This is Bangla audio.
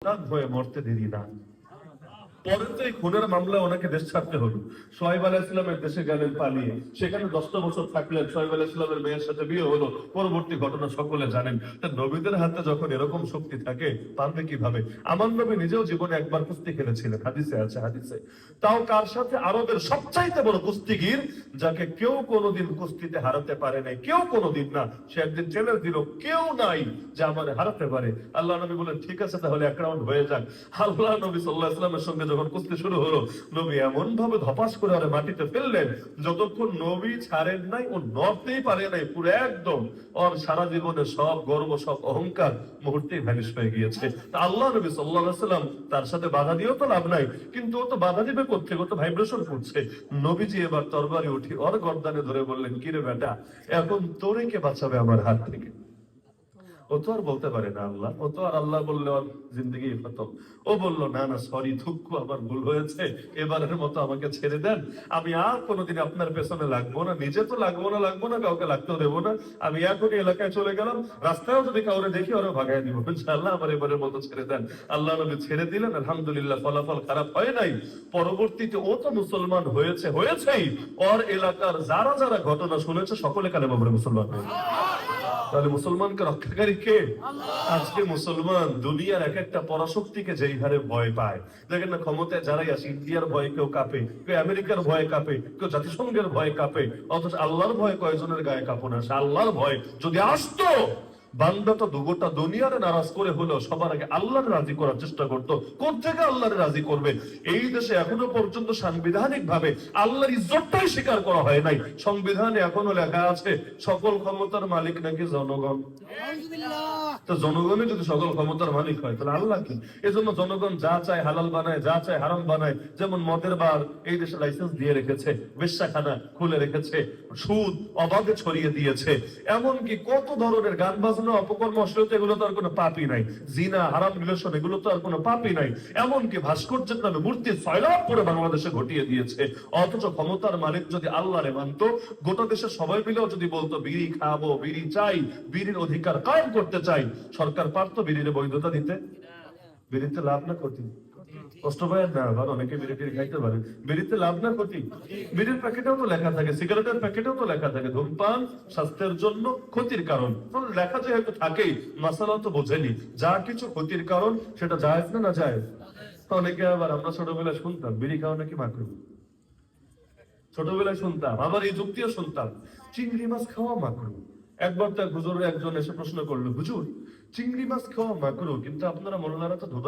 হয়ে মরতে দেরি না। পরে তো এই খুনের মামলা ওনাকে দেশ ছাড়তে হলো। সোহাইব আলাইহিস সালামের দেশে গেলেন পালিয়ে, সেখানে 10টা বছর থাকলেন। সোহাইব আলাইহিস সালামের মেয়ের সাথে বিয়ে হলো, পরবর্তী ঘটনা সকলে জানেন। তা নবীদের হাতে যখন এরকম শক্তি থাকে, পারবে কিভাবে? আমার নবী নিজেও জীবনে একবার কুস্তি খেলেছিলেন, হাদিসে আছে, হাদিসে। তাও কার সাথে? আরবের সবচাইতে বড় কুস্তিগির, যাকে কেউ কোনোদিন কুস্তিতে হারাতে পারে নাই, কেউ কোনোদিন না। সে একদিন চ্যালেঞ্জ দিল, কেউ নাই যে আমার হারাতে পারে। আল্লাহ নবী বলেন, ঠিক আছে তাহলে এক রাউন্ড হয়ে যাক। আল্লাহ নবী সাল্লাল্লাহু আলাইহি ওয়াসাল্লামের সঙ্গে যখন কুস্তি শুরু হলো, নবী এমন ভাবে ধপাস করে ওরে মাটিতে ফেললেন, যতক্ষণ নবী ছাড়েন নাই, ও নড়তেই পারে নাই পুরো একদম। ওর সারা জীবনে সব গর্ব, সব অহংকার মুহূর্তেই ভ্যানিশ হয়ে গিয়েছে। তা আল্লাহ নবী সাল্লাল্লাহু আলাইহি ওয়াসাল্লাম তার সাথে বাধা দিয়েও তো লাভ নাই, কিন্তু ও তো বাধা দিবে কোত্থেকে? ও তো ভাইব্রেশন করছে। নবীজি এবার তরবারি উঠি ওর গর্দানে ধরে বললেন, কিরে বেটা, এখন তোরে কে বাঁচাবে আমার হাত থেকে? ও তো আর বলতে পারে না আল্লাহ, ও তো আর আল্লাহ বললে ওর জিন্দগি খতম। ও বলল, না না, সরি, দুঃখ, আমার ভুল হয়েছে, এবারের মতো আমাকে ছেড়ে দেন। আমি আর কোনোদিন আপনার পেছনে লাগবো না, নিজে তো লাগবো না, কাউকে লাগতেও দেবো না। আমি এখনই এলাকায় চলে গেলাম, রাস্তায়ও যদি কাউরে দেখি ওরা ভাগায় দিব, ইনশাআল্লাহ আমার এবারের মতো ছেড়ে দেন। আল্লাহ নবী ছেড়ে দিলেন, আলহামদুলিল্লাহ, ফলাফল খারাপ হয় নাই। পরবর্তীতে ও তো মুসলমান হয়েছেই। ওর এলাকার যারা যারা ঘটনা শুনেছে সকলে কালেমা পড়ে মুসলমান হয়েছে। তাহলে মুসলমানকে রক্ষাকারী কে? আজকে মুসলমান দুনিয়ার এক একটা পরাশক্তিকে যেই হারে ভয় পায়, দেখেন না, ক্ষমতায় যারাই আসে, ইন্ডিয়ার ভয়ে কেউ কাঁপে, কেউ আমেরিকার ভয়ে কাঁপে, কেউ জাতিসংঘের ভয়ে কাঁপে, অথচ আল্লাহর ভয়ে কয়জনের গায়ে কাঁপন আসে? আল্লাহর ভয় যদি আসতো, বান্দা তো দুগোটা দুনিয়ারে নারাজ করে হলেও সবার আগে আল্লাহর রাজি করার চেষ্টা করতো। কোন থেকে আল্লাহর রাজি করবে? এই দেশে এখনো পর্যন্ত সাংবিধানিক ভাবে আল্লাহর ইজ্জতটাই স্বীকার করা হয় নাই। সংবিধানে এখনো লেখা আছে সকল ক্ষমতার মালিক নাকি জনগণ। তো জনগণই যদি সকল ক্ষমতার মালিক হয়, তাহলে আল্লাহ কি? এজন্য জনগণ যা চায় হালাল বানায়, যা চায় হারাম বানায়। যেমন মদের বার এই দেশে লাইসেন্স দিয়ে রেখেছে, বেশ্যাখানা খুলে রেখেছে, সুদ অবাধে ছড়িয়ে দিয়েছে। এমনকি কত ধরনের গান বাজনা, অপকর্ম, অশ্লীলতা, এগুলো তো আর কোনো পাপই নাই। জিনা, হারাম রিলেশন, এগুলো তো আর কোনো পাপই নাই। এমনকি ভাস্কর্যের নামে মূর্তি সয়লাভ করে বাংলাদেশে ঘটিয়ে দিয়েছে। অথচ ক্ষমতার মালিক যদি আল্লাহরে মানত, গোটা দেশে সবাই মিলেও যদি বলতো বিড়ি খাবো, বিড়ি চাই, বিড়ির অধিকার কায়েম করতে চাই, সরকার পারতো বিড়ির বৈধতা দিতে? বিড়িতে লাভ না ক্ষতি? কষ্ট পায় না, আবার অনেকে বিড়ি খাইতে পারে। বিড়িতে লাভ না ক্ষতি? বিড়ির প্যাকেটেও তো লেখা থাকে, সিগারেটের প্যাকেটেও তো লেখা থাকে ধূমপান স্বাস্থ্যের জন্য ক্ষতির কারণ। লেখা যেহেতু থাকেই, মাসালা তো বোঝেনি, যা কিছু ক্ষতির কারণ সেটা জায়েজ না জায়েজ? অনেকে আবার, আমরা ছোটবেলায় শুনতাম বিড়ি খাওয়া নাকি মাকরুহ, ছোটবেলায় শুনতাম। আবার এই যুক্তিও শুনতাম চিংড়ি মাছ খাওয়া মাকরুহ। একবার তার হুজুর একজন এসে প্রশ্ন করলো, হুজুর, চিংড়ি মাছ খাওয়া মাকরুহ, কিন্তু আপনারা মোল্লারা তো ধোঁয়া